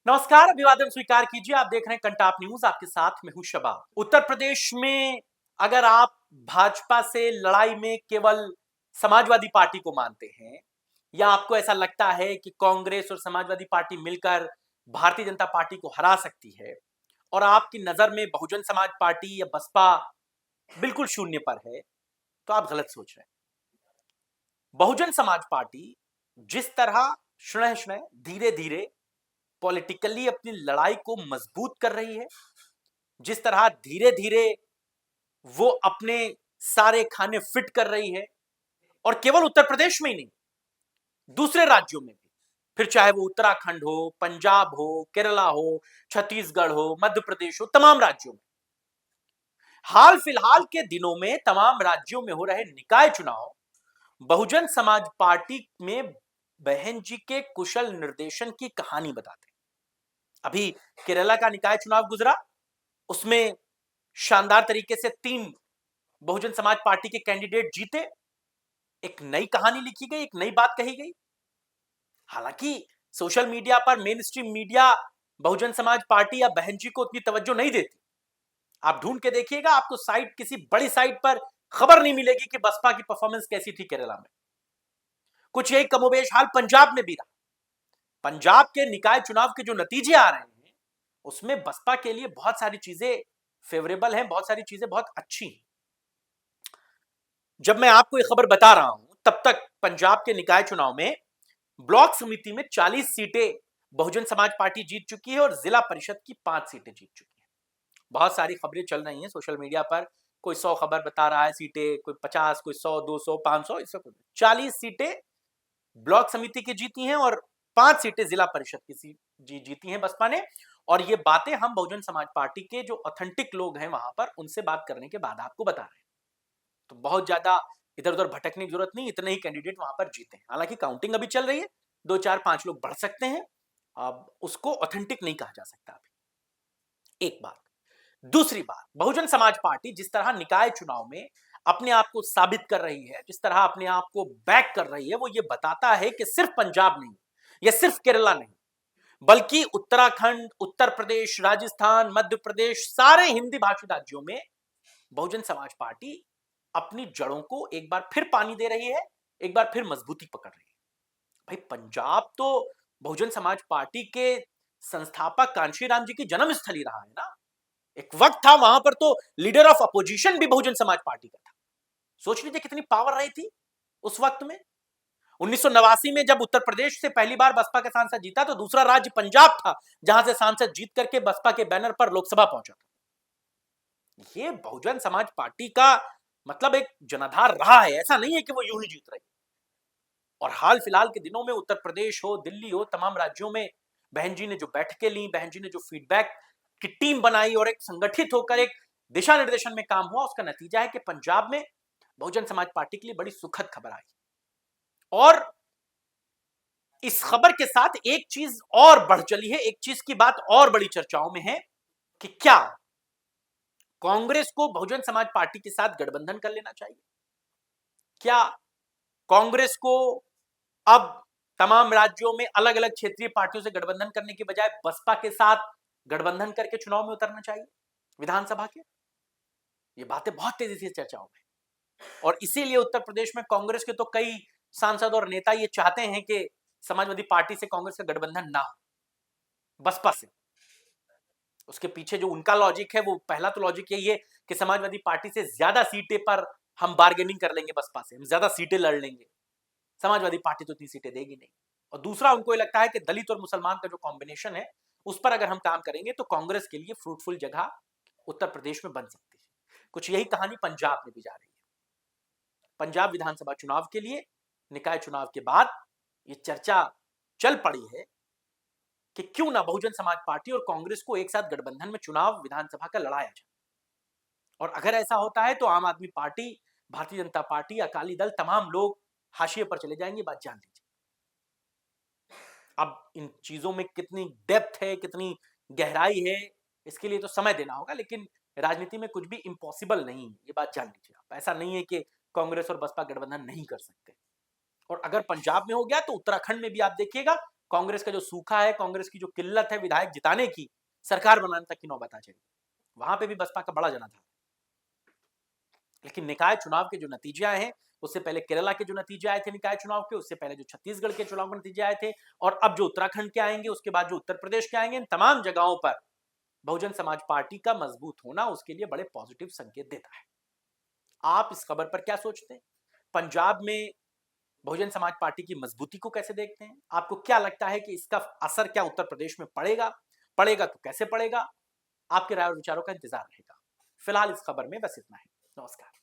नमस्कार, अभिवादन स्वीकार कीजिए। आप देख रहे हैं कंटाप न्यूज, आपके साथ मैं हूं शबाब। उत्तर प्रदेश में अगर आप भाजपा से लड़ाई में केवल समाजवादी पार्टी को मानते हैं या आपको ऐसा लगता है कि कांग्रेस और समाजवादी पार्टी मिलकर भारतीय जनता पार्टी को हरा सकती है और आपकी नजर में बहुजन समाज पार्टी या बसपा बिल्कुल शून्य पर है, तो आप गलत सोच रहे हैं। बहुजन समाज पार्टी जिस तरह क्षण क्षण धीरे धीरे पॉलिटिकली अपनी लड़ाई को मजबूत कर रही है, जिस तरह धीरे धीरे वो अपने सारे खाने फिट कर रही है, और केवल उत्तर प्रदेश में ही नहीं, दूसरे राज्यों में भी, फिर चाहे वो उत्तराखंड हो, पंजाब हो, केरला हो, छत्तीसगढ़ हो, मध्य प्रदेश हो, तमाम राज्यों में हाल फिलहाल के दिनों में तमाम राज्यों में हो रहे निकाय चुनाव बहुजन समाज पार्टी में बहन जी के कुशल निर्देशन की कहानी बताते हैं। अभी केरला का निकाय चुनाव गुजरा, उसमें शानदार तरीके से 3 बहुजन समाज पार्टी के कैंडिडेट जीते। एक नई कहानी लिखी गई, एक नई बात कही गई। हालांकि सोशल मीडिया पर main stream media Bahujan Samaj party या बहन जी को उतनी तवज्जो नहीं देती। आप ढूंढ के देखिएगा, आपको साइट किसी बड़ी साइट पर खबर नहीं मिलेगी कि बसपा की परफॉर्मेंस कैसी थी केरला में। कुछ यही कमोबेश हाल पंजाब में भी रहा। पंजाब के निकाय चुनाव के जो नतीजे आ रहे हैं, उसमें बसपा के लिए बहुत सारी चीजें फेवरेबल हैं, बहुत सारी चीजें बहुत अच्छी हैं। जब मैं आपको ये खबर बता रहा हूं, तब तक पंजाब के निकाय चुनाव में ब्लॉक समिति में 40 सीटें बहुजन समाज पार्टी जीत चुकी है और जिला परिषद की 5 सीटें जीत चुकी है। बहुत सारी खबरें चल रही हैं सोशल मीडिया पर, कोई 100 खबर बता रहा है सीटें, कोई 50, कोई 100, 200, 500, इससे 40 सीटें ब्लॉक समिति की जीती हैं और 5 सीटें जिला परिषद की जीती हैं बसपा ने। और ये बातें हम बहुजन समाज पार्टी के जो ऑथेंटिक लोग हैं वहां पर, उनसे बात करने के बाद आपको बता रहे हैं। तो बहुत ज्यादा इधर उधर भटकने की जरूरत नहीं, इतने ही कैंडिडेट वहां पर जीते हैं। हालांकि काउंटिंग अभी चल रही है, 2 4 5 लोग बढ़ सकते हैं, अब उसको ऑथेंटिक नहीं कहा जा सकता अभी। एक बात। दूसरी बात, बहुजन समाज पार्टी जिस तरह निकाय चुनाव में अपने आप को साबित कर रही है, जिस तरह अपने आप को बैक कर रही है, वो ये बताता है कि सिर्फ पंजाब नहीं या सिर्फ केरला नहीं, बल्कि उत्तराखंड, उत्तर प्रदेश, राजस्थान, मध्य प्रदेश, सारे हिंदी भाषी राज्यों में बहुजन समाज पार्टी अपनी जड़ों को एक बार फिर पानी दे रही है, एक बार फिर मजबूती पकड़ रही है। भाई, पंजाब तो बहुजन समाज पार्टी के संस्थापक कांशीराम जी की जन्मस्थली रहा है ना। एक वक्त था वहां पर तो लीडर ऑफ अपोजिशन भी बहुजन समाज पार्टी का था। सोच लीजिए कितनी पावर रही थी उस वक्त में। 1989 में जब उत्तर प्रदेश से पहली बार बसपा का सांसद जीता, तो दूसरा राज्य पंजाब था जहां से सांसद जीत करके बसपा के बैनर पर लोकसभा पहुंचा था। ये बहुजन समाज पार्टी का मतलब एक जनाधार रहा है, ऐसा नहीं है कि वो यूं ही जीत रही। और हाल फिलहाल के दिनों में उत्तर प्रदेश हो, दिल्ली हो, तमाम राज्यों में बहन जी ने जो बैठकें ली, बहन जी ने जो फीडबैक की टीम बनाई और एक संगठित होकर एक दिशा निर्देशन में काम हुआ, उसका नतीजा है कि पंजाब में बहुजन समाज पार्टी के लिए बड़ी सुखद खबर आई। और इस खबर के साथ एक चीज और बढ़ चली है, एक चीज की बात और बड़ी चर्चाओं में है कि क्या कांग्रेस को बहुजन समाज पार्टी के साथ गठबंधन कर लेना चाहिए। क्या कांग्रेस को अब तमाम राज्यों में अलग अलग क्षेत्रीय पार्टियों से गठबंधन करने की बजाय बसपा के साथ गठबंधन करके चुनाव में उतरना चाहिए विधानसभा के। ये बातें बहुत तेजी से चर्चाओं में, और इसीलिए उत्तर प्रदेश में कांग्रेस के तो कई सांसद और नेता ये चाहते हैं कि समाजवादी पार्टी से कांग्रेस का गठबंधन ना हो, बसपा से। उसके पीछे जो उनका लॉजिक है, वो पहला तो लॉजिक यही है कि समाजवादी पार्टी से ज्यादा सीटें पर हम बार्गेनिंग कर लेंगे, बसपा से हम ज्यादा सीटें लड़ लेंगे, समाजवादी पार्टी तो इतनी सीटें देगी नहीं। और दूसरा, उनको ये लगता है कि दलित और मुसलमान का जो कॉम्बिनेशन है, उस पर अगर हम काम करेंगे तो कांग्रेस के लिए फ्रूटफुल जगह उत्तर प्रदेश में बन सकती है। कुछ यही कहानी पंजाब में भी जा रही है। पंजाब विधानसभा चुनाव के लिए निकाय चुनाव के बाद ये चर्चा चल पड़ी है कि क्यों ना बहुजन समाज पार्टी और कांग्रेस को एक साथ गठबंधन में चुनाव विधानसभा का लड़ाया जाए। और अगर ऐसा होता है तो आम आदमी पार्टी, भारतीय जनता पार्टी, अकाली दल, तमाम लोग हाशिए पर चले जाएंगे, बात जान लीजिए। अब इन चीजों में कितनी डेप्थ है, कितनी गहराई है, इसके लिए तो समय देना होगा, लेकिन राजनीति में कुछ भी इम्पॉसिबल नहीं है, ये बात जान लीजिए आप। ऐसा नहीं है कि कांग्रेस और बसपा गठबंधन नहीं कर सकते। और अगर पंजाब में हो गया तो उत्तराखंड में भी आप देखिएगा, कांग्रेस का जो सूखा है, कांग्रेस की जो किल्लत है विधायक जिताने की, सरकार बनाने तक की नौबत आ जाएगी। वहां पे भी बसपा का बड़ा जना था। लेकिन निकाय चुनाव के जो नतीजे आए हैं, उससे पहले केरला के जो नतीजे आए थे निकाय चुनाव के, उससे पहले जो छत्तीसगढ़ के चुनाव के नतीजे आए थे, और अब जो उत्तराखंड के आएंगे, उसके बाद जो उत्तर प्रदेश के आएंगे, इन तमाम जगहों पर बहुजन समाज पार्टी का मजबूत होना उसके लिए बड़े पॉजिटिव संकेत देता है। आप इस खबर पर क्या सोचते हैं? पंजाब में बहुजन समाज पार्टी की मजबूती को कैसे देखते हैं? आपको क्या लगता है कि इसका असर क्या उत्तर प्रदेश में पड़ेगा? पड़ेगा तो कैसे पड़ेगा? आपके राय और विचारों का इंतजार रहेगा। फिलहाल इस खबर में बस इतना है। नमस्कार।